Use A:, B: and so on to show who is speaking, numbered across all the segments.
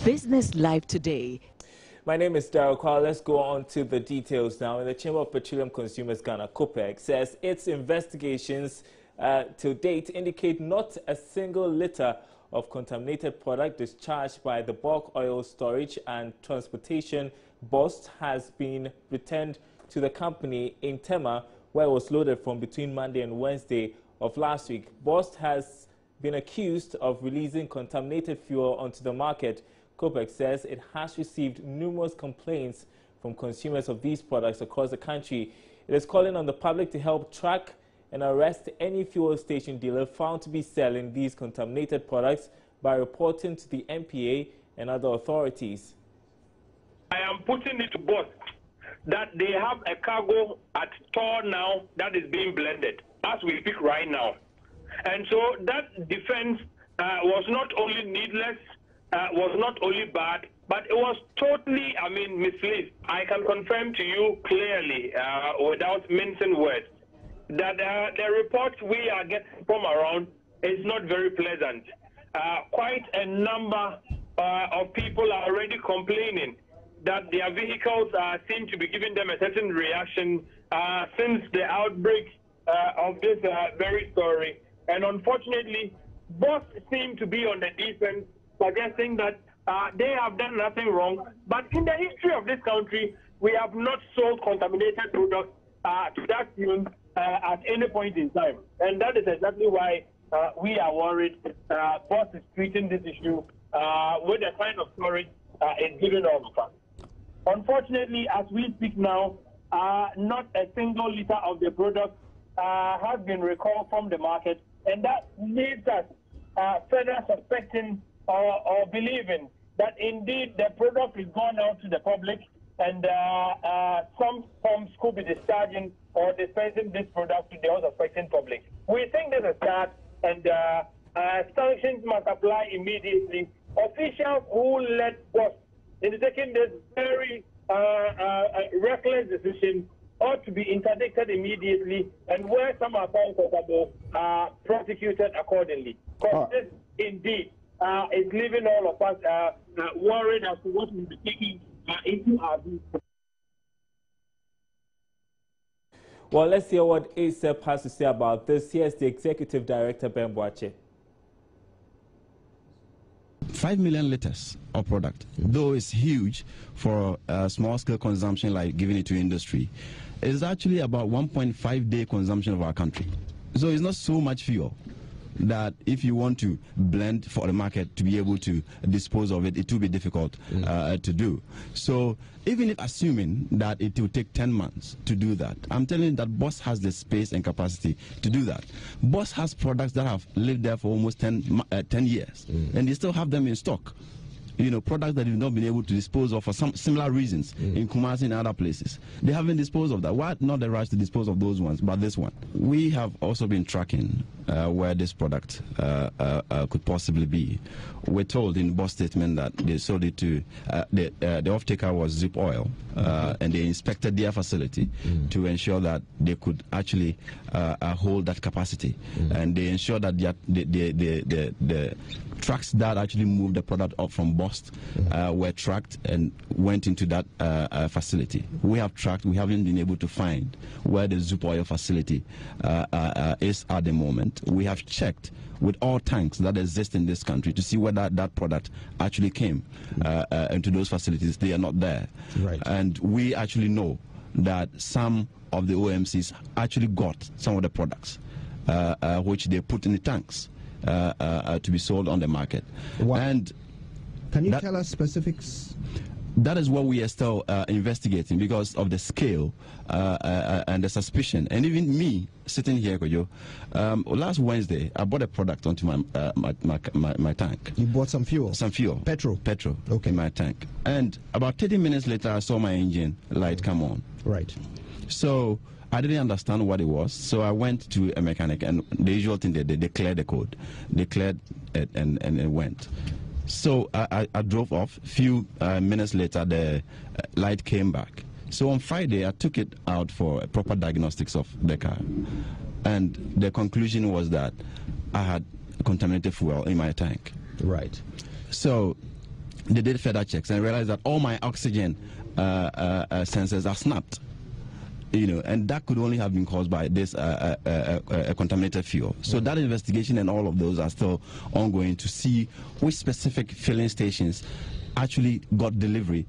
A: Business Live today.
B: My name is Daryl Kwal. Let's go on to the details now. In the Chamber of Petroleum Consumers Ghana, COPEC, says its investigations to date indicate not a single litre of contaminated product discharged by the bulk oil storage and transportation bust has been returned to the company in Tema, where it was loaded from between Monday and Wednesday of last week. Bust has been accused of releasing contaminated fuel onto the market. COPEC says it has received numerous complaints from consumers of these products across the country. It is calling on the public to help track and arrest any fuel station dealer found to be selling these contaminated products by reporting to the MPA and other authorities.
C: I am putting it to both that they have a cargo at store now that is being blended as we speak right now. And so that defense was not only needless, was not only bad, but it was totally, misleading. I can confirm to you clearly, without mincing words, that the reports we are getting from around is not very pleasant. Quite a number of people are already complaining that their vehicles seem to be giving them a certain reaction since the outbreak of this very story. And unfortunately, both seem to be on the defense, suggesting that they have done nothing wrong. But in the history of this country, we have not sold contaminated products to that tune at any point in time. And that is exactly why we are worried. Boss is treating this issue with the kind of storage it's given all of us. Unfortunately, as we speak now, not a single liter of the product has been recalled from the market, and that leaves us further suspecting or believing that indeed the product is gone out to the public, and some firms could be discharging or dispensing this product to the unsuspecting public. We think this is bad, and sanctions must apply immediately. Officials who let us in taking this very reckless decision ought to be interdicted immediately, and where some are found culpable, prosecuted accordingly. Because this indeed is leaving all of us worried as to what we'll be taking into our view.
B: Well, let's hear what ASEP has to say about this. Here's the Executive Director, Ben Boache.
D: 5 million liters of product, though it's huge for small-scale consumption like giving it to industry, is actually about 1.5-day consumption of our country. So it's not so much fuel that if you want to blend for the market to be able to dispose of it, it will be difficult to do. So even if assuming that it will take 10 months to do that, I'm telling you that Boss has the space and capacity to do that. Boss has products that have lived there for almost 10 years, and they still have them in stock. You know, products that you've not been able to dispose of for some similar reasons in Kumasi and other places. They haven't disposed of that. Why not the rush to dispose of those ones, but this one? We have also been tracking where this product could possibly be. We're told in Boss statement that they sold it to, the off-taker was Zip Oil, and they inspected their facility to ensure that they could actually hold that capacity. And they ensured that the trucks that actually moved the product up from Bust were tracked and went into that facility. We have tracked, we haven't been able to find where the Zip Oil facility is at the moment. We have checked with all tanks that exist in this country to see whether that product actually came into those facilities. They are not there. Right. And we actually know that some of the OMCs actually got some of the products which they put in the tanks to be sold on the market. What? And
E: can you tell us specifics?
D: That is what we are still investigating because of the scale and the suspicion. And even me sitting here, Kojo, last Wednesday I bought a product onto my tank.
E: You bought some fuel?
D: Some fuel.
E: Petrol?
D: Petrol, okay, in my tank. And about 30 minutes later I saw my engine light come on.
E: Right. So
D: I didn't understand what it was, so I went to a mechanic, and the usual thing they cleared the code. They cleared it and it went. So I drove off. A few minutes later, the light came back. So on Friday, I took it out for a proper diagnostics of the car. And the conclusion was that I had contaminated fuel in my tank.
E: Right.
D: So they did further checks and realized that all my oxygen sensors are snapped. You know, and that could only have been caused by this contaminated fuel. So that investigation and all of those are still ongoing to see which specific filling stations actually got delivery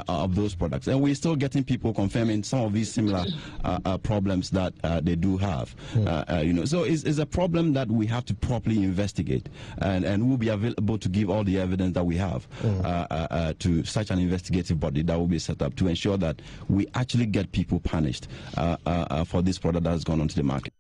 D: of those products. And we're still getting people confirming some of these similar problems that they do have. You know, so it's a problem that we have to properly investigate, and we'll be available to give all the evidence that we have to such an investigative body that will be set up to ensure that we actually get people punished for this product that has gone onto the market.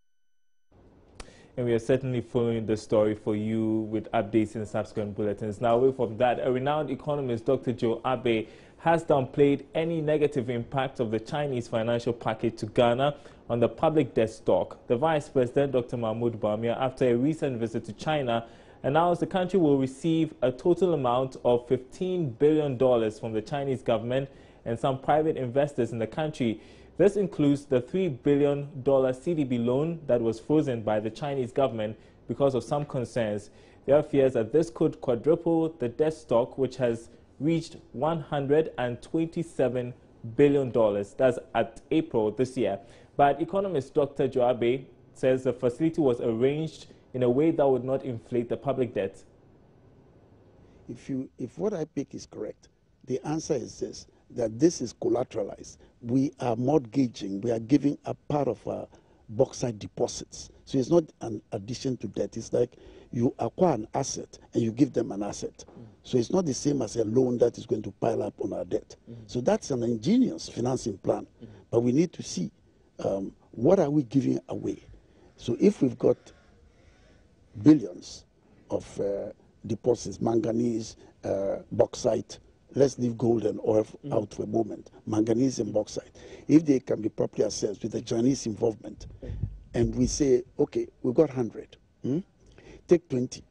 B: And we are certainly following the story for you with updates in subsequent bulletins. Now, away from that, a renowned economist, Dr. Joe Abe, has downplayed any negative impact of the Chinese financial package to Ghana on the public debt stock. The Vice President, Dr. Mahmoud Bawumia, after a recent visit to China, announced the country will receive a total amount of $15 billion from the Chinese government and some private investors in the country. This includes the $3 billion CDB loan that was frozen by the Chinese government because of some concerns. There are fears that this could quadruple the debt stock, which has reached $127 billion. That's at April this year. But economist Dr. Joe Abe says the facility was arranged in a way that would not inflate the public debt.
A: If what I pick is correct, the answer is this, that this is collateralized. We are mortgaging, we are giving a part of our bauxite deposits. So it's not an addition to debt. It's like you acquire an asset and you give them an asset. So it's not the same as a loan that is going to pile up on our debt. So that's an ingenious financing plan. But we need to see what are we giving away. So if we've got billions of deposits, manganese, bauxite, let's leave gold and oil out for a moment, manganese and bauxite. If they can be properly assessed with the Chinese involvement, and we say, okay, we've got 100, take 20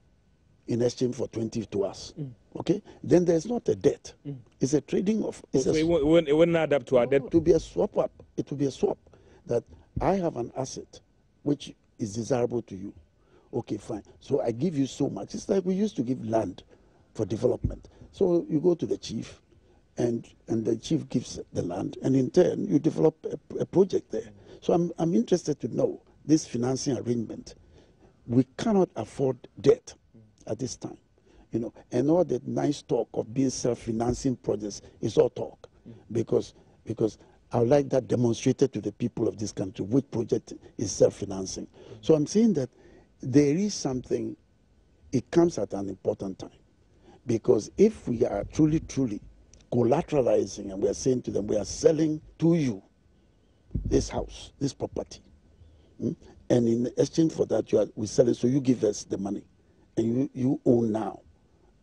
A: in exchange for 20 to us, okay? Then there's not a debt. It's a trading of...
C: So it wouldn't add up to our debt?
A: It will be a swap up. It will be a swap that I have an asset which is desirable to you. Okay, fine. So I give you so much. It's like we used to give land for development. So you go to the chief, and the chief gives the land, and in turn you develop a project there. So I'm interested to know this financing arrangement. We cannot afford debt at this time, you know, and all that nice talk of being self-financing projects is all talk, because I would like that demonstrated to the people of this country which project is self-financing. So I'm saying that there is something, it comes at an important time. Because if we are truly collateralizing and we are saying to them, we are selling to you this house, this property, and in exchange for that, we sell it, so you give us the money, and you own now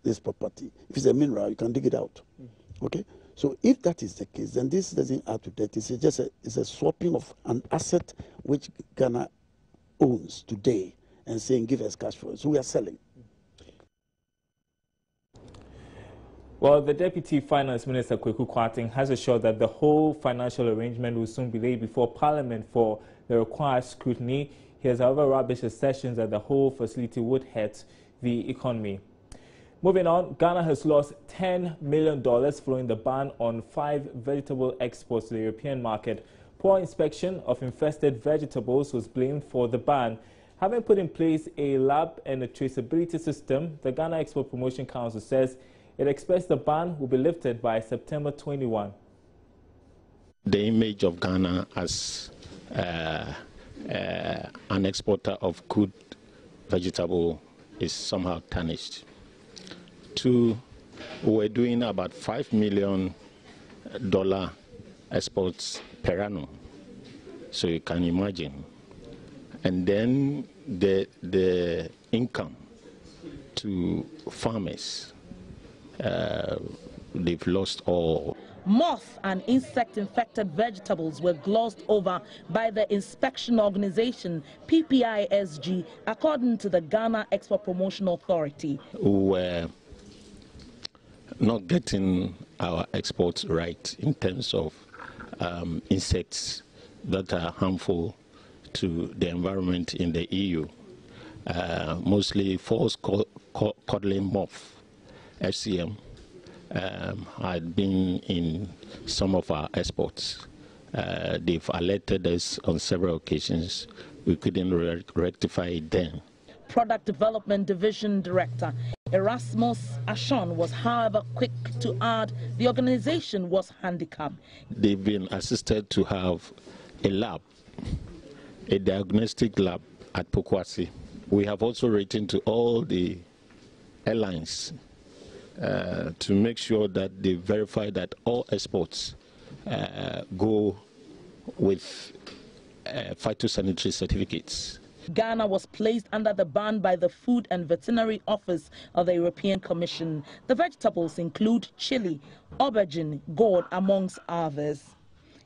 A: this property. If it's a mineral, you can dig it out, okay? So if that is the case, then this doesn't add to debt. It's just it's a swapping of an asset which Ghana owns today and saying, give us cash for it. So we are selling.
B: Well, the Deputy Finance Minister, Kweku Kwarteng, has assured that the whole financial arrangement will soon be laid before Parliament for the required scrutiny. He has, however, rubbished assertions that the whole facility would hurt the economy. Moving on, Ghana has lost $10 million following the ban on 5 vegetable exports to the European market. Poor inspection of infested vegetables was blamed for the ban. Having put in place a lab and a traceability system, the Ghana Export Promotion Council says it expects the ban will be lifted by September 21.
F: The image of Ghana as an exporter of good vegetable is somehow tarnished. 2, we're doing about $5 million exports per annum, so you can imagine. And then the income to farmers, they've lost all.
G: Moth and insect-infected vegetables were glossed over by the inspection organization PPISG, according to the Ghana Export Promotion Authority.
F: We're not getting our exports right in terms of insects that are harmful to the environment in the EU, mostly false codling moth, FCM, had been in some of our exports. They've alerted us on several occasions. We couldn't rectify it then.
G: Product Development Division Director Erasmus Ashon was, however, quick to add the organization was handicapped.
F: They've been assisted to have a lab, a diagnostic lab at Pokwasi. We have also written to all the airlines to make sure that they verify that all exports go with phytosanitary certificates.
G: Ghana was placed under the ban by the Food and Veterinary Office of the European Commission. The vegetables include chili, aubergine, gourd, amongst others.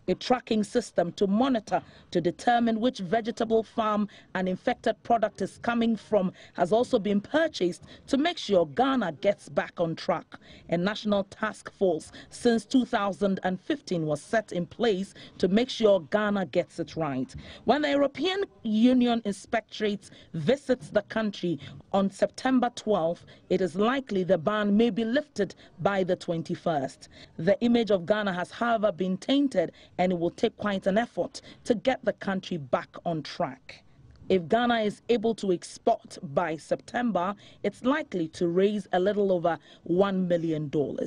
G: A tracking system to monitor to determine which vegetable farm an infected product is coming from has also been purchased to make sure Ghana gets back on track. A national task force since 2015 was set in place to make sure Ghana gets it right. When the European Union Inspectorate visits the country on September 12th, it is likely the ban may be lifted by the 21st. The image of Ghana has, however, been tainted, and it will take quite an effort to get the country back on track. If Ghana is able to export by September, it's likely to raise a little over $1 million.
B: To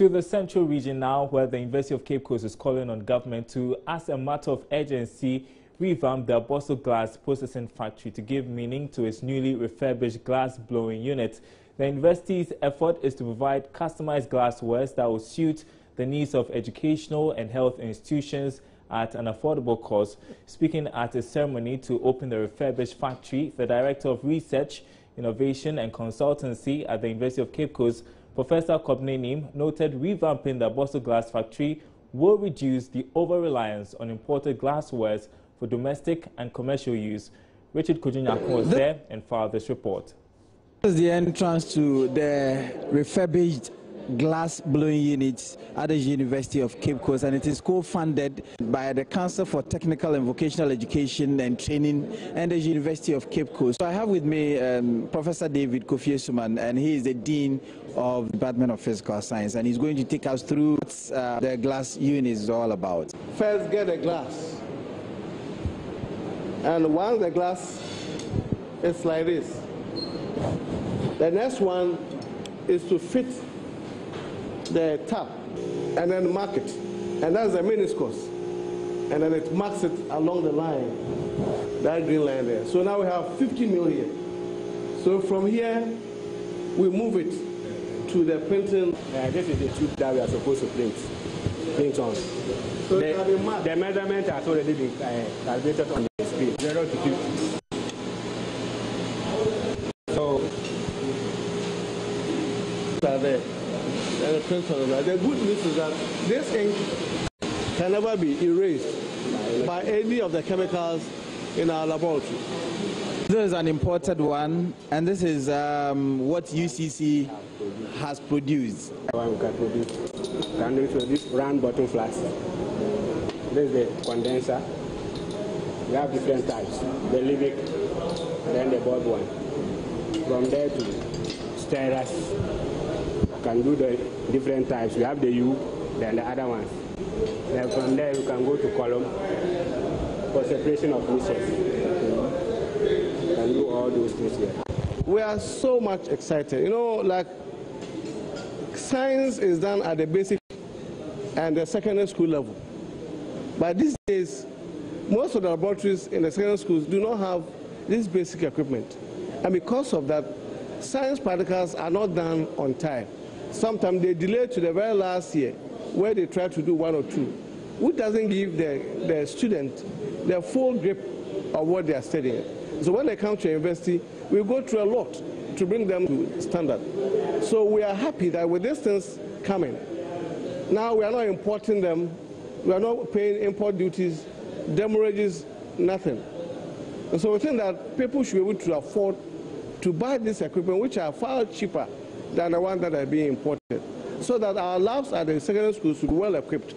B: the central region now, where the University of Cape Coast is calling on government to, as a matter of urgency, revamp the Boston glass processing factory to give meaning to its newly refurbished glass blowing unit. The university's effort is to provide customized glasswares that will suit the needs of educational and health institutions at an affordable cost. Speaking at a ceremony to open the refurbished factory, the Director of Research, Innovation and Consultancy at the University of Cape Coast, Professor Kobnenim, noted revamping the Boston glass factory will reduce the over-reliance on imported glasswares for domestic and commercial use. Richard Kojunyakon was there and filed this report.
H: This is the entrance to the refurbished glass blowing units at the University of Cape Coast, and it is co-funded by the Council for Technical and Vocational Education and Training and the University of Cape Coast. So I have with me Professor David Kofi Suman, and he is the Dean of the Department of Physical Science, and he's going to take us through what the glass unit is all about.
I: First, get the glass, and once the glass is like this, the next one is to fit the tap and then mark it, and that's the meniscus, and then it marks it along the line, that green line there. So now we have 50 mil here. So from here we move it to the printing.
J: This is the tube that we are supposed to print on.
I: So the
J: measurement has already been calculated on the screen, 0 to 50. So
I: the good news is that this ink can never be erased by any of the chemicals in our laboratory.
H: This is an imported one, and this is what UCC has produced.
J: One we can produce this round bottom flask. This is the condenser. We have different types: the Livic, then the bulb one. From there to stirrers. Can do the different types. We have the U, then the other ones. Then from there you can go to column for separation of mixtures. You can do all those things here.
I: We are so much excited. You know, like science is done at the basic and the secondary school level. But these days, most of the laboratories in the secondary schools do not have this basic equipment. And because of that, science practicals are not done on time. Sometimes they delay to the very last year where they try to do one or two, which doesn't give the student the full grip of what they are studying. So when they come to university, we go through a lot to bring them to standard. So we are happy that with these things coming, now we are not importing them, we are not paying import duties, demurrages, nothing. And so we think that people should be able to afford to buy this equipment, which are far cheaper than the ones that are being imported, so that our labs at the secondary schools will be well equipped,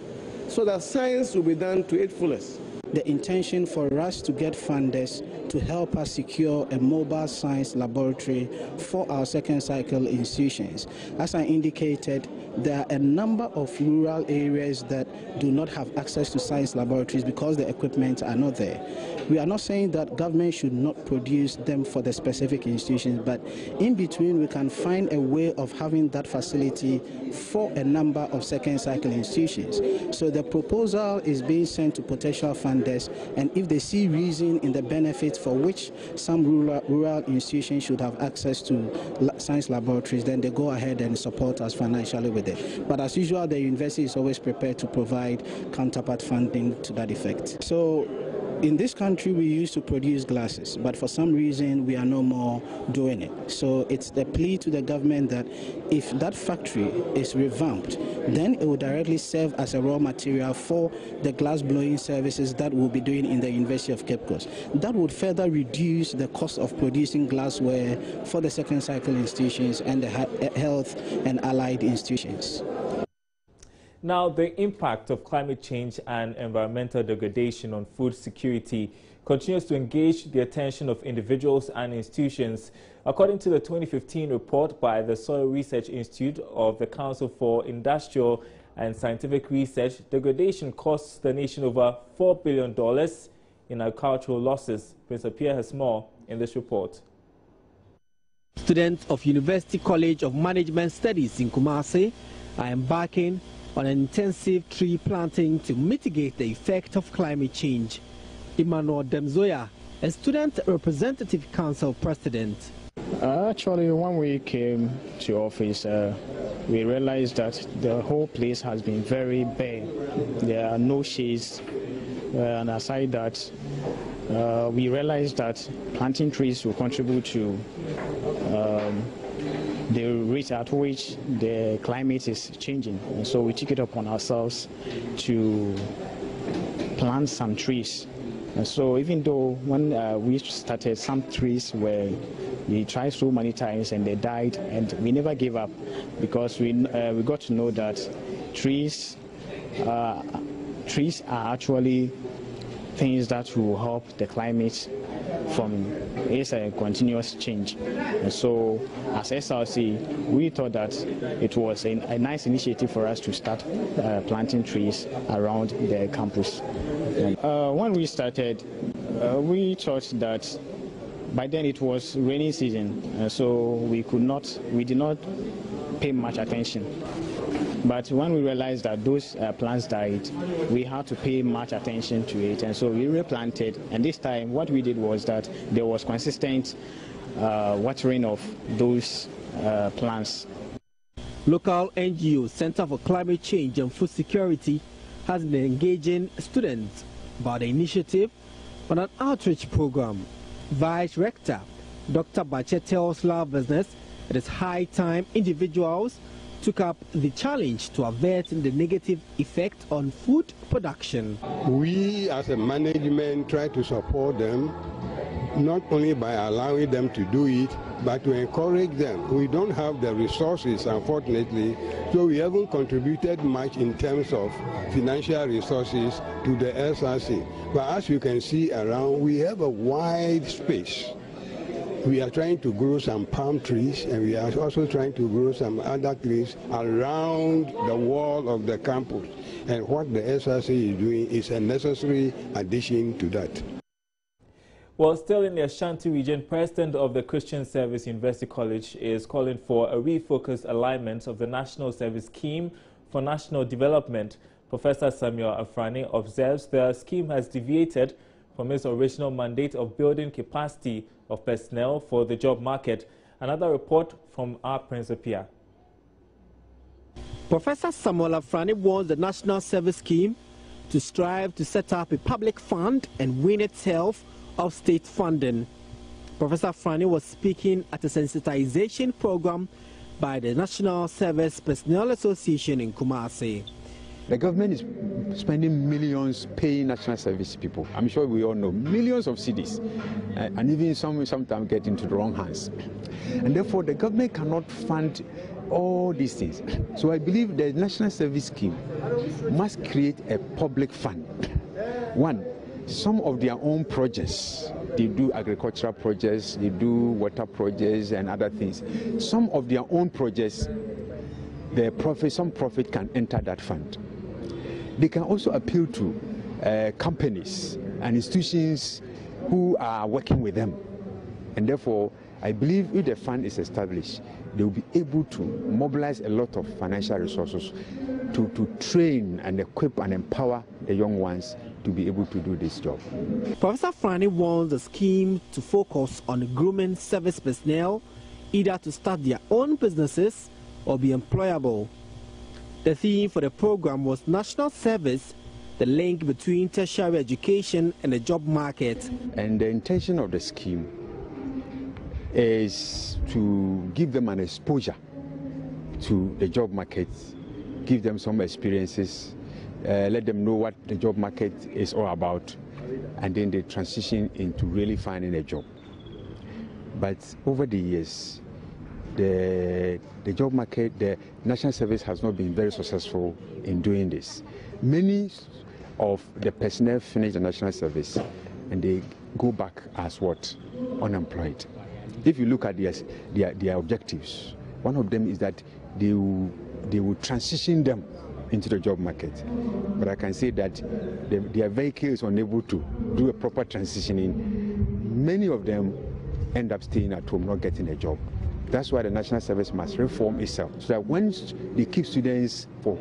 I: so that science will be done to its fullest.
K: the intention for us to get funders to help us secure a mobile science laboratory for our second cycle institutions. As I indicated, there are a number of rural areas that do not have access to science laboratories because the equipment are not there. We are not saying that government should not produce them for the specific institutions, but in between we can find a way of having that facility for a number of second cycle institutions. So the proposal is being sent to potential funders, and if they see reason in the benefits for which some rural institutions should have access to science laboratories, then they go ahead and support us financially with it. But as usual, the university is always prepared to provide counterpart funding to that effect. So in this country, we used to produce glasses, but for some reason, we are no more doing it. So it's the plea to the government that if that factory is revamped, then it will directly serve as a raw material for the glass blowing services that we'll be doing in the University of Cape Coast. That would further reduce the cost of producing glassware for the second cycle institutions and the health and allied institutions.
B: Now, the impact of climate change and environmental degradation on food security continues to engage the attention of individuals and institutions. According to the 2015 report by the Soil Research Institute of the Council for Industrial and Scientific Research, degradation costs the nation over $4 billion in agricultural losses. Prince Pierre has more in this report.
L: Students of University College of Management Studies in Kumasi are embarking on an intensive tree planting to mitigate the effect of climate change. Emmanuel Demzoya, a student representative council president.
M: Actually, when we came to office, we realized that the whole place has been very bare. There are no shades, and aside that, we realized that planting trees will contribute to the rate at which the climate is changing. And so we took it upon ourselves to plant some trees. And so even though when we started, some trees we tried so many times and they died, and we never gave up because we got to know that trees are actually things that will help the climate from a continuous change. And so as SRC, we thought that it was a nice initiative for us to start planting trees around the campus. When we started, we thought that by then it was rainy season, so we did not pay much attention. But when we realized that those plants died, we had to pay much attention to it, and so we replanted. And this time, what we did was that there was consistent watering of those plants.
L: Local NGO Center for Climate Change and Food Security has been engaging students about the initiative on an outreach program. Vice Rector Dr. Bache tells Love Business it is high time individuals took up the challenge to avert the negative effect on food production.
N: We as a management try to support them, not only by allowing them to do it, but to encourage them. We don't have the resources, unfortunately, so we haven't contributed much in terms of financial resources to the SRC. But as you can see around, we have a wide space. We are trying to grow some palm trees, and we are also trying to grow some other trees around the wall of the campus. And what the SRC is doing is a necessary addition to that.
B: Well, still in the Ashanti region, President of the Christian Service University College is calling for a refocused alignment of the National Service Scheme for National Development. Professor Samuel Afrani observes the scheme has deviated from its original mandate of building capacity of personnel for the job market. Another report from our Prince Pierre.
L: Professor Samuel Afrani wants the National Service Scheme to strive to set up a public fund and wean itself of state funding. Professor Afrani was speaking at a sensitization program by the National Service Personnel Association in Kumasi.
O: The government is spending millions paying national service people. I'm sure we all know, millions of cedis, and even sometimes get into the wrong hands. And therefore, the government cannot fund all these things. So I believe the National Service Scheme must create a public fund. One, some of their own projects. They do agricultural projects, they do water projects and other things. Some of their own projects, some profit can enter that fund. They can also appeal to companies and institutions who are working with them. And therefore, I believe if the fund is established, they will be able to mobilize a lot of financial resources to train and equip and empower the young ones to be able to do this job.
L: Professor Franny wants the scheme to focus on grooming service personnel, either to start their own businesses or be employable. The theme for the program was national service, the link between tertiary education and the job market.
O: And the intention of the scheme is to give them an exposure to the job market, give them some experiences, let them know what the job market is all about, and then they transition into really finding a job. But over the years, the job market, the national service has not been very successful in doing this. Many of the personnel finish the national service and they go back as what? Unemployed. If you look at their objectives, one of them is that they will transition them into the job market. But I can say that their vehicle is unable to do a proper transitioning. Many of them end up staying at home, not getting a job. That's why the national service must reform itself, so that when they keep students for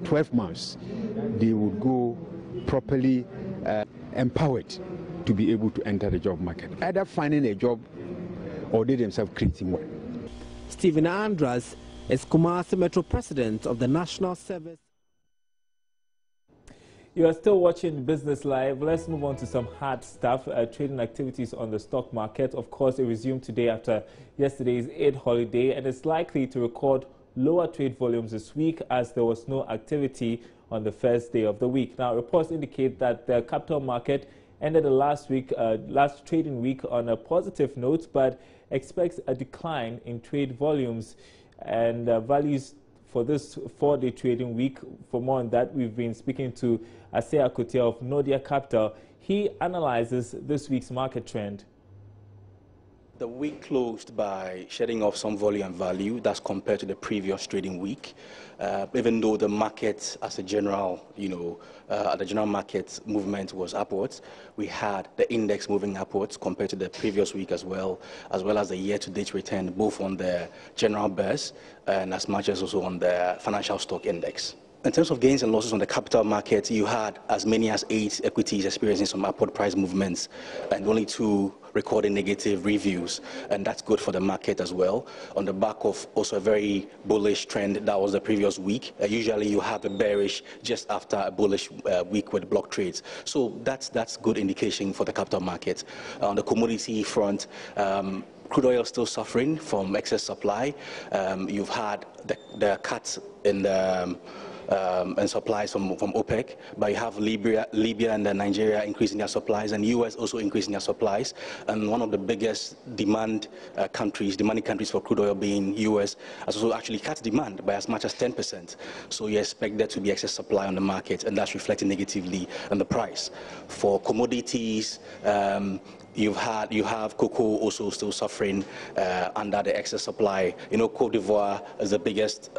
O: 12 months, they will go properly empowered to be able to enter the job market, either finding a job or they themselves creating one.
L: Stephen Andras is Kumasi Metro President of the National Service.
B: You are still watching Business Live. Let's move on to some hard stuff. Trading activities on the stock market. Of course, it resumed today after yesterday's Eid holiday, and it's likely to record lower trade volumes this week as there was no activity on the first day of the week. Now, reports indicate that the capital market ended the last trading week on a positive note, but expects a decline in trade volumes and values for this 4-day trading week. For more on that, we've been speaking to Asea Kotia of Nordia Capital. He analyzes this week's market trend.
P: The week closed by shedding off some volume and value. That's compared to the previous trading week. Even though the market, as a general, the general market movement was upwards, we had the index moving upwards compared to the previous week as well as the year-to-date return, both on the general burst and as much as also on the financial stock index. In terms of gains and losses on the capital market, you had as many as 8 equities experiencing some upward price movements and only 2 recording negative reviews, and that's good for the market as well, on the back of also a very bullish trend that was the previous week. Usually you have a bearish just after a bullish week with block trades, so that's good indication for the capital market. On the commodity front, crude oil still suffering from excess supply. You've had the cuts in the and supplies from OPEC, but you have Libya and Nigeria increasing their supplies, and US also increasing their supplies. And one of the biggest demanding countries for crude oil being US has also actually cut demand by as much as 10%. So you expect there to be excess supply on the market, and that's reflecting negatively on the price. For commodities, you have cocoa also still suffering under the excess supply. Côte d'Ivoire is the biggest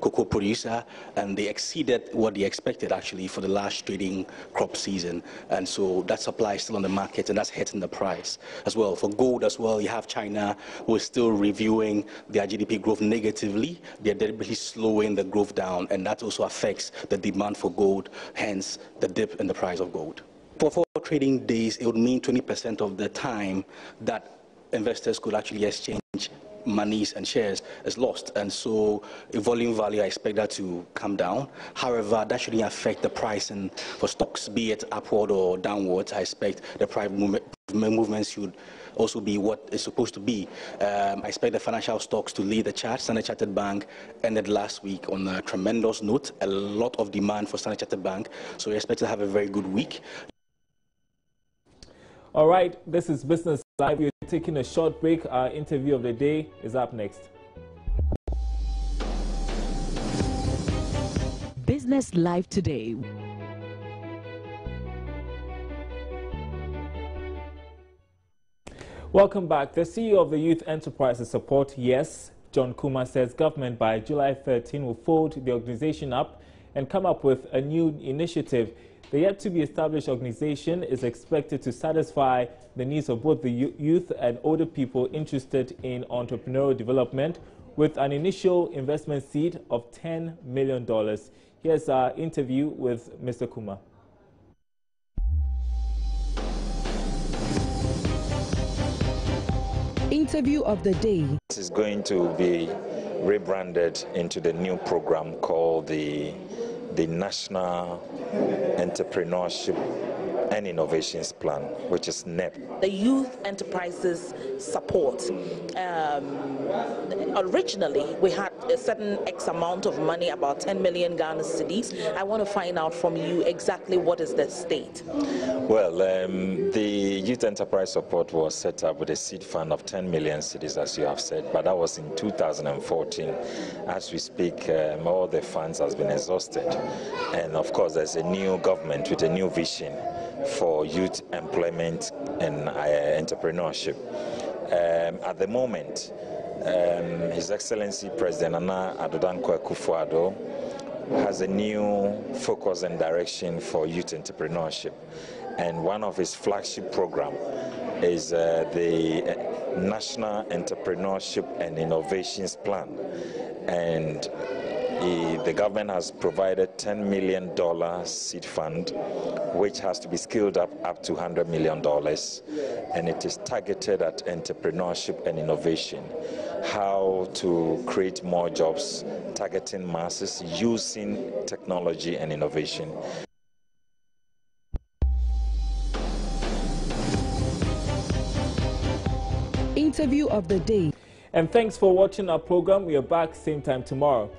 P: cocoa producer, and they exceeded what they expected actually for the last trading crop season, and so that supply is still on the market, and that's hitting the price as well. For gold as well, you have China, who is still reviewing their GDP growth negatively. They're deliberately slowing the growth down, and that also affects the demand for gold, hence the dip in the price of gold. For 4 trading days, it would mean 20% of the time that investors could actually exchange monies and shares is lost, and so volume value, I expect that to come down. However, that shouldn't affect the pricing for stocks, be it upward or downwards. I expect the price movements should also be what it's supposed to be. I expect the financial stocks to lead the chart. Standard Chartered Bank ended last week on a tremendous note, a lot of demand for Standard Chartered Bank, so we expect to have a very good week.
B: All right, this is Business Live. We're taking a short break. Our interview of the day is up next.
Q: Business Live today.
B: Welcome back. The CEO of the Youth Enterprises Support, YES, John Kuma, says government by July 13 will fold the organization up and come up with a new initiative. The yet-to-be-established organization is expected to satisfy the needs of both the youth and older people interested in entrepreneurial development with an initial investment seed of $10 million. Here's our interview with Mr. Kuma.
G: Interview of the day.
Q: This is going to be rebranded into the new program called the National Entrepreneurship and Innovations Plan, which is NEP.
G: The Youth Enterprises Support. Originally, we had a certain X amount of money, about 10 million Ghana cedis. I want to find out from you exactly what is the state.
Q: Well, the Youth Enterprise Support was set up with a seed fund of 10 million cedis, as you have said, but that was in 2014. As we speak, all the funds has been exhausted. And of course, there's a new government with a new vision for youth employment and entrepreneurship. At the moment, His Excellency President Nana Addo Akufo-Addo has a new focus and direction for youth entrepreneurship. And one of his flagship programs is the National Entrepreneurship and Innovations Plan. And the government has provided $10 million seed fund, which has to be scaled up to $100 million. And it is targeted at entrepreneurship and innovation. How to create more jobs, targeting masses, using technology and innovation.
G: Interview of the day.
B: And thanks for watching our program. We are back same time tomorrow.